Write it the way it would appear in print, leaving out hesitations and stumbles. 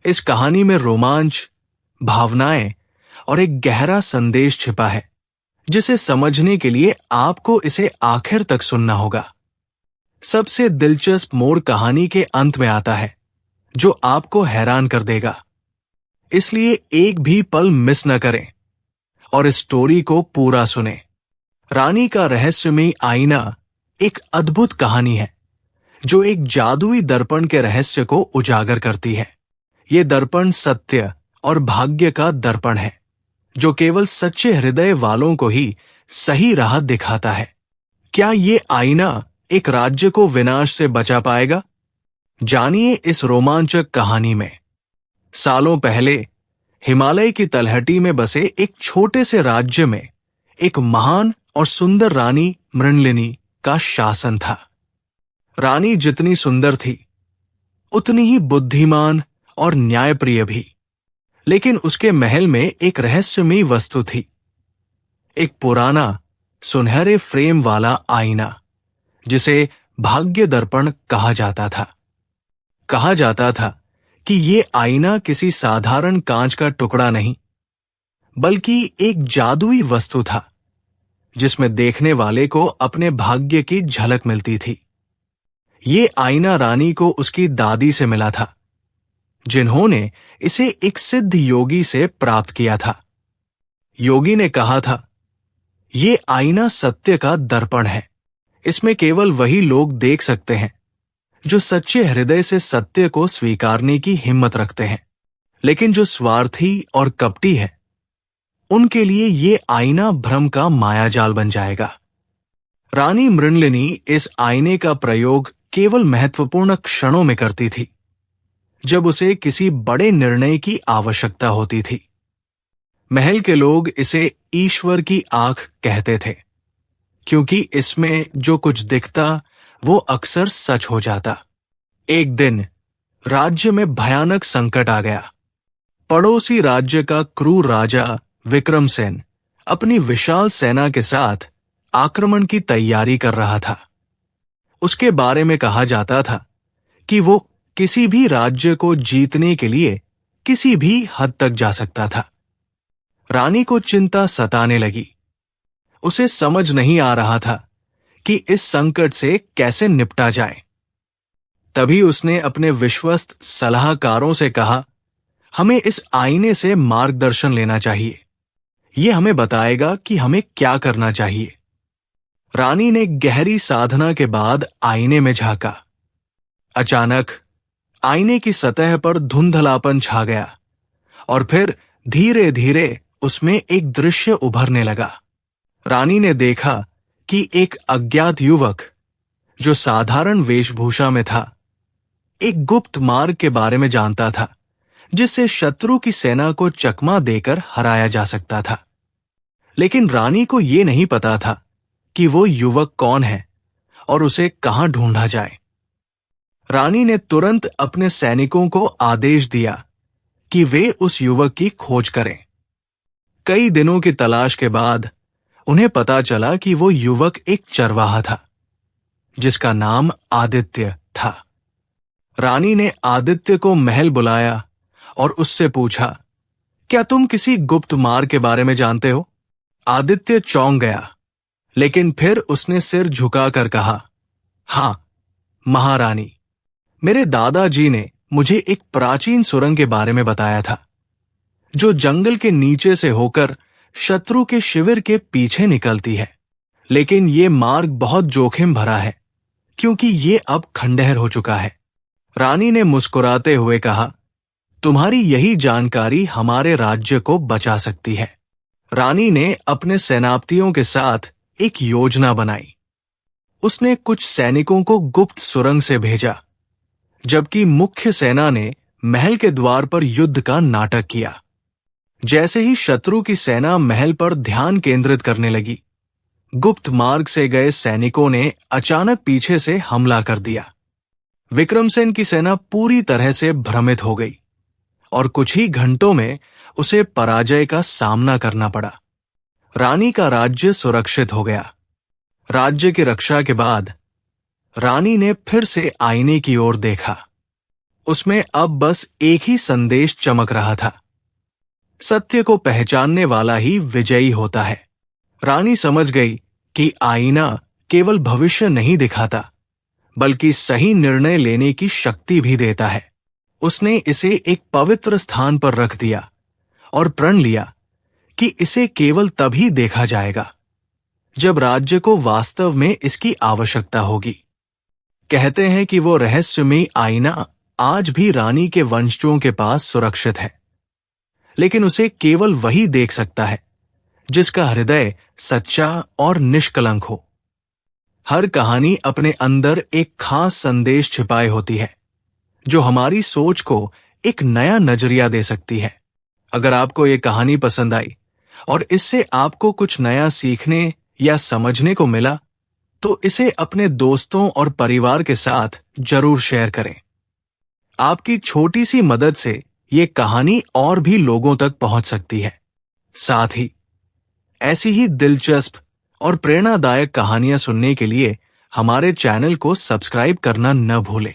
इस कहानी में रोमांच, भावनाएं और एक गहरा संदेश छिपा है, जिसे समझने के लिए आपको इसे आखिर तक सुनना होगा। सबसे दिलचस्प मोड़ कहानी के अंत में आता है, जो आपको हैरान कर देगा। इसलिए एक भी पल मिस न करें और इस स्टोरी को पूरा सुने। रानी का रहस्यमयी आईना एक अद्भुत कहानी है, जो एक जादुई दर्पण के रहस्य को उजागर करती है। ये दर्पण सत्य और भाग्य का दर्पण है, जो केवल सच्चे हृदय वालों को ही सही राह दिखाता है। क्या ये आईना एक राज्य को विनाश से बचा पाएगा? जानिए इस रोमांचक कहानी में। सालों पहले हिमालय की तलहटी में बसे एक छोटे से राज्य में एक महान और सुंदर रानी मृणलिनी का शासन था। रानी जितनी सुंदर थी, उतनी ही बुद्धिमान और न्यायप्रिय भी। लेकिन उसके महल में एक रहस्यमयी वस्तु थी, एक पुराना सुनहरे फ्रेम वाला आईना, जिसे भाग्य दर्पण कहा जाता था। कहा जाता था कि ये आईना किसी साधारण कांच का टुकड़ा नहीं, बल्कि एक जादुई वस्तु था, जिसमें देखने वाले को अपने भाग्य की झलक मिलती थी। ये आईना रानी को उसकी दादी से मिला था, जिन्होंने इसे एक सिद्ध योगी से प्राप्त किया था। योगी ने कहा था, ये आईना सत्य का दर्पण है। इसमें केवल वही लोग देख सकते हैं जो सच्चे हृदय से सत्य को स्वीकारने की हिम्मत रखते हैं। लेकिन जो स्वार्थी और कपटी है, उनके लिए ये आईना भ्रम का मायाजाल बन जाएगा। रानी मृणलिनी इस आईने का प्रयोग केवल महत्वपूर्ण क्षणों में करती थी, जब उसे किसी बड़े निर्णय की आवश्यकता होती थी। महल के लोग इसे ईश्वर की आंख कहते थे, क्योंकि इसमें जो कुछ दिखता वो अक्सर सच हो जाता। एक दिन राज्य में भयानक संकट आ गया। पड़ोसी राज्य का क्रूर राजा विक्रमसेन अपनी विशाल सेना के साथ आक्रमण की तैयारी कर रहा था। उसके बारे में कहा जाता था कि वो किसी भी राज्य को जीतने के लिए किसी भी हद तक जा सकता था। रानी को चिंता सताने लगी। उसे समझ नहीं आ रहा था कि इस संकट से कैसे निपटा जाए। तभी उसने अपने विश्वस्त सलाहकारों से कहा, हमें इस आईने से मार्गदर्शन लेना चाहिए। यह हमें बताएगा कि हमें क्या करना चाहिए। रानी ने गहरी साधना के बाद आईने में झांका। अचानक आईने की सतह पर धुंधलापन छा गया और फिर धीरे धीरे उसमें एक दृश्य उभरने लगा। रानी ने देखा कि एक अज्ञात युवक, जो साधारण वेशभूषा में था, एक गुप्त मार्ग के बारे में जानता था, जिससे शत्रु की सेना को चकमा देकर हराया जा सकता था। लेकिन रानी को यह नहीं पता था कि वो युवक कौन है और उसे कहां ढूंढा जाए। रानी ने तुरंत अपने सैनिकों को आदेश दिया कि वे उस युवक की खोज करें। कई दिनों की तलाश के बाद उन्हें पता चला कि वो युवक एक चरवाहा था, जिसका नाम आदित्य था। रानी ने आदित्य को महल बुलाया और उससे पूछा, क्या तुम किसी गुप्त मार्ग के बारे में जानते हो? आदित्य चौंक गया, लेकिन फिर उसने सिर झुकाकर कहा, हां महारानी, मेरे दादाजी ने मुझे एक प्राचीन सुरंग के बारे में बताया था, जो जंगल के नीचे से होकर शत्रु के शिविर के पीछे निकलती है। लेकिन ये मार्ग बहुत जोखिम भरा है, क्योंकि ये अब खंडहर हो चुका है। रानी ने मुस्कुराते हुए कहा, तुम्हारी यही जानकारी हमारे राज्य को बचा सकती है। रानी ने अपने सेनापतियों के साथ एक योजना बनाई। उसने कुछ सैनिकों को गुप्त सुरंग से भेजा, जबकि मुख्य सेना ने महल के द्वार पर युद्ध का नाटक किया। जैसे ही शत्रु की सेना महल पर ध्यान केंद्रित करने लगी, गुप्त मार्ग से गए सैनिकों ने अचानक पीछे से हमला कर दिया। विक्रमसेन की सेना पूरी तरह से भ्रमित हो गई और कुछ ही घंटों में उसे पराजय का सामना करना पड़ा। रानी का राज्य सुरक्षित हो गया। राज्य की रक्षा के बाद रानी ने फिर से आईने की ओर देखा। उसमें अब बस एक ही संदेश चमक रहा था। सत्य को पहचानने वाला ही विजयी होता है। रानी समझ गई कि आईना केवल भविष्य नहीं दिखाता, बल्कि सही निर्णय लेने की शक्ति भी देता है। उसने इसे एक पवित्र स्थान पर रख दिया और प्रण लिया कि इसे केवल तभी देखा जाएगा जब राज्य को वास्तव में इसकी आवश्यकता होगी। कहते हैं कि वो रहस्यमयी आईना आज भी रानी के वंशजों के पास सुरक्षित है, लेकिन उसे केवल वही देख सकता है जिसका हृदय सच्चा और निष्कलंक हो। हर कहानी अपने अंदर एक खास संदेश छिपाए होती है, जो हमारी सोच को एक नया नजरिया दे सकती है। अगर आपको ये कहानी पसंद आई और इससे आपको कुछ नया सीखने या समझने को मिला, तो इसे अपने दोस्तों और परिवार के साथ जरूर शेयर करें। आपकी छोटी सी मदद से ये कहानी और भी लोगों तक पहुंच सकती है। साथ ही ऐसी ही दिलचस्प और प्रेरणादायक कहानियां सुनने के लिए हमारे चैनल को सब्सक्राइब करना न भूलें।